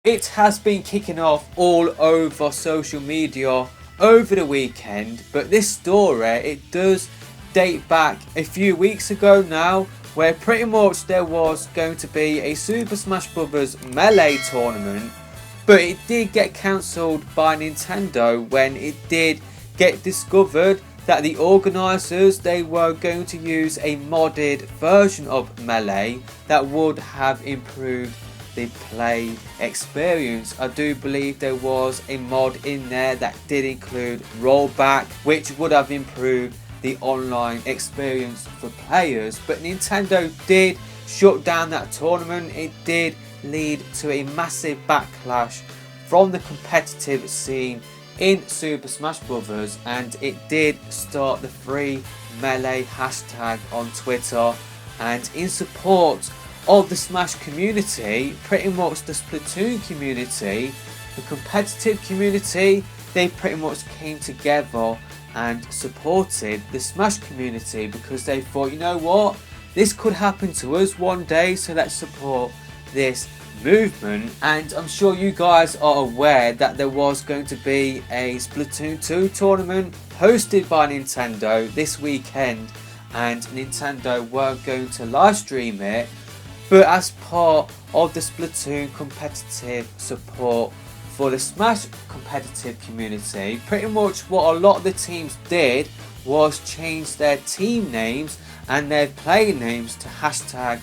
It has been kicking off all over social media over the weekend, but this story, it does date back a few weeks ago now, where pretty much there was going to be a Super Smash Bros. Melee tournament, but it did get cancelled by Nintendo when it did get discovered that the organisers, they were going to use a modded version of Melee that would have improved the play experience. I do believe there was a mod in there that did include rollback, which would have improved the online experience for players, but Nintendo did shut down that tournament. It did lead to a massive backlash from the competitive scene in Super Smash Bros. And it did start the free Melee hashtag on Twitter, and in support of the Smash community, pretty much the Splatoon community, the competitive community, they pretty much came together and supported the Smash community because they thought, you know what, this could happen to us one day, so let's support this movement. And I'm sure you guys are aware that there was going to be a Splatoon 2 tournament hosted by Nintendo this weekend, and Nintendo weren't going to live stream it, but as part of the Splatoon competitive support for the Smash competitive community, pretty much what a lot of the teams did was change their team names and their player names to hashtag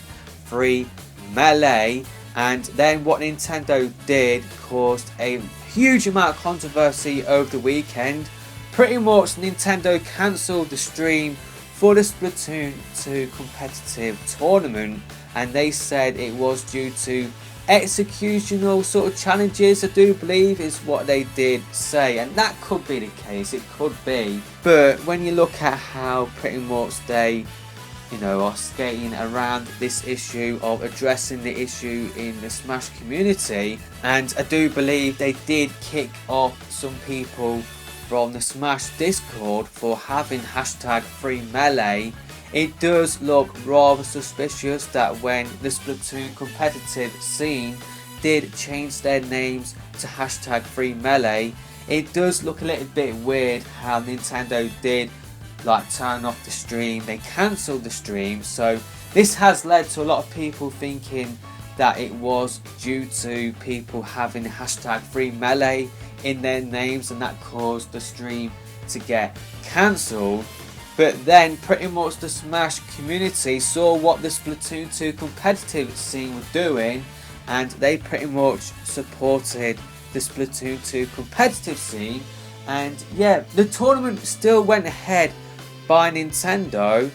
free Melee. And then what Nintendo did caused a huge amount of controversy over the weekend. Pretty much Nintendo cancelled the stream for the Splatoon 2 competitive tournament, and they said it was due to executional sort of challenges, I do believe is what they did say, and that could be the case, it could be. But when you look at how pretty much they are skating around this issue of addressing the issue in the Smash community, and I do believe they did kick off some people from the Smash Discord for having hashtag free Melee. It does look rather suspicious that when the Splatoon competitive scene did change their names to hashtag free Melee, it does look a little bit weird how Nintendo did turn off the stream. They cancelled the stream, so this has led to a lot of people thinking that it was due to people having hashtag free Melee in their names, and that caused the stream to get cancelled. But then pretty much the Smash community saw what the Splatoon 2 competitive scene was doing, and they pretty much supported the Splatoon 2 competitive scene. And yeah, the tournament still went ahead by Nintendo,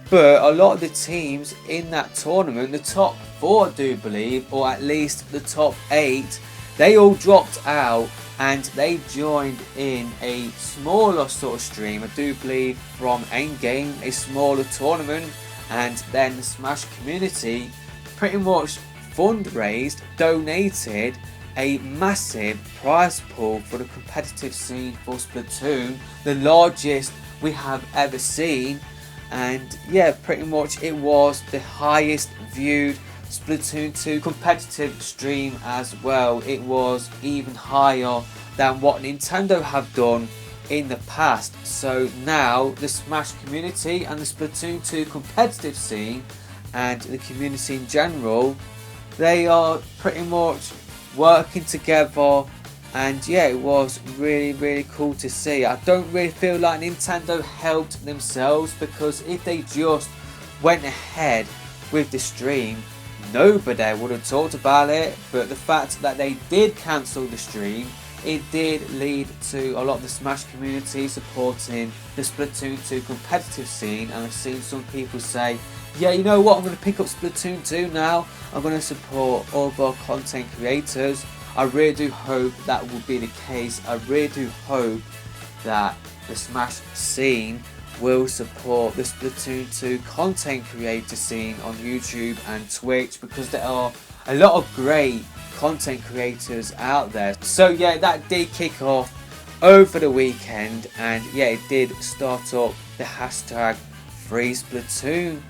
but a lot of the teams in that tournament, the top 4 I do believe, or at least the top 8, they all dropped out and they joined in a smaller sort of stream, I do believe from Endgame, a smaller tournament. And then the Smash community pretty much fundraised, donated a massive prize pool for the competitive scene for Splatoon, the largest we have ever seen. And yeah, pretty much it was the highest viewed Splatoon 2 competitive stream as well. It was even higher than what Nintendo have done in the past. So now the Smash community and the Splatoon 2 competitive scene and the community in general, they are pretty much working together. And yeah, it was really cool to see. I don't really feel like Nintendo helped themselves, because if they just went ahead with the stream, nobody would have talked about it. But the fact that they did cancel the stream, it did lead to a lot of the Smash community supporting the Splatoon 2 competitive scene. And I've seen some people say, yeah, you know what, I'm going to pick up Splatoon 2 now, I'm going to support other content creators. I really do hope that will be the case. I really do hope that the Smash scene will support the Splatoon 2 content creator scene on YouTube and Twitch, because there are a lot of great content creators out there. So yeah, that did kick off over the weekend, and yeah, it did start up the hashtag free Splatoon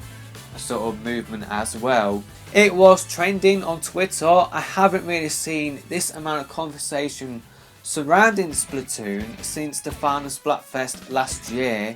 sort of movement as well. It was trending on Twitter. I haven't really seen this amount of conversation surrounding Splatoon since the final Splatfest last year,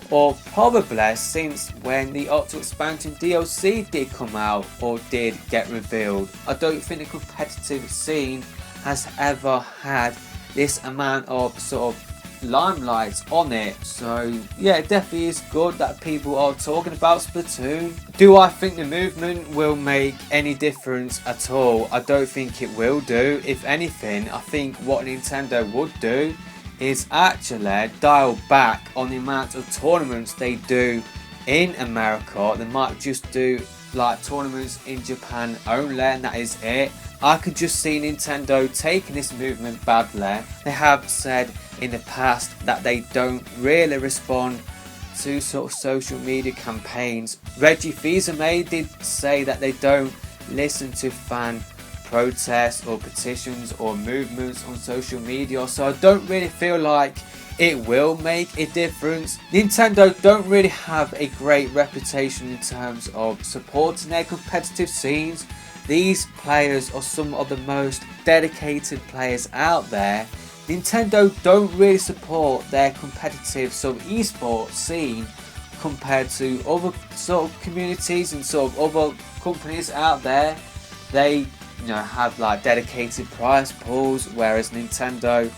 or probably since when the Octo Expansion DLC did come out or did get revealed. I don't think the competitive scene has ever had this amount of sort of limelight on it. So yeah, it definitely is good that people are talking about Splatoon. Do I think the movement will make any difference at all? I don't think it will do. If anything, I think what Nintendo would do is actually dial back on the amount of tournaments they do in America. They might just do like tournaments in Japan only, and that is it. I could just see Nintendo taking this movement badly. They have said in the past that they don't really respond to sort of social media campaigns. Reggie Fils-Aimé did say that they don't listen to fan protests or petitions or movements on social media, so I don't really feel like it will make a difference. Nintendo don't really have a great reputation in terms of supporting their competitive scenes. These players are some of the most dedicated players out there. Nintendo don't really support their competitive sort of esports scene compared to other sort of communities and sort of other companies out there. They have like dedicated prize pools, whereas Nintendo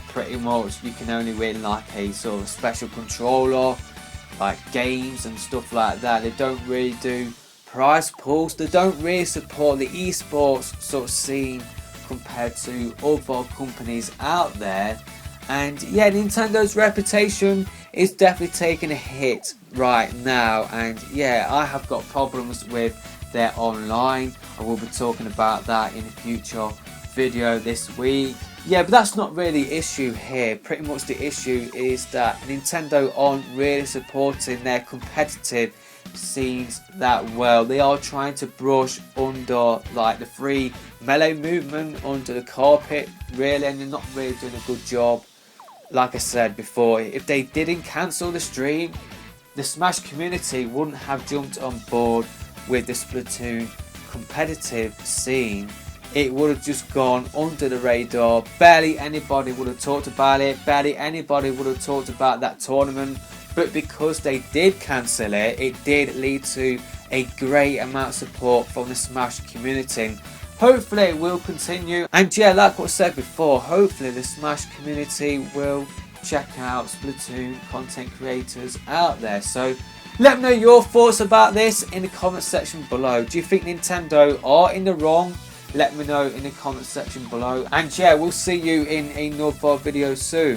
pretty much you can only win like a sort of special controller, like games and stuff like that. They don't really do prize pools. They don't really support the esports sort of scene compared to other companies out there. And yeah, Nintendo's reputation is definitely taking a hit right now, and yeah, I have got problems with their online. I will be talking about that in a future video this week. Yeah, but that's not really the issue here. Pretty much the issue is that Nintendo aren't really supporting their competitive scenes that well. They are trying to brush under like the free melee movement under the carpet really, and they're not really doing a good job. Like I said before, if they didn't cancel the stream, the Smash community wouldn't have jumped on board with the Splatoon competitive scene. It would have just gone under the radar. Barely anybody would have talked about it. Barely anybody would have talked about that tournament. But because they did cancel it, it did lead to a great amount of support from the Smash community. Hopefully it will continue. And yeah, like what I said before, hopefully the Smash community will check out Splatoon content creators out there. So let me know your thoughts about this in the comment section below. Do you think Nintendo are in the wrong? Let me know in the comment section below. And yeah, we'll see you in another video soon.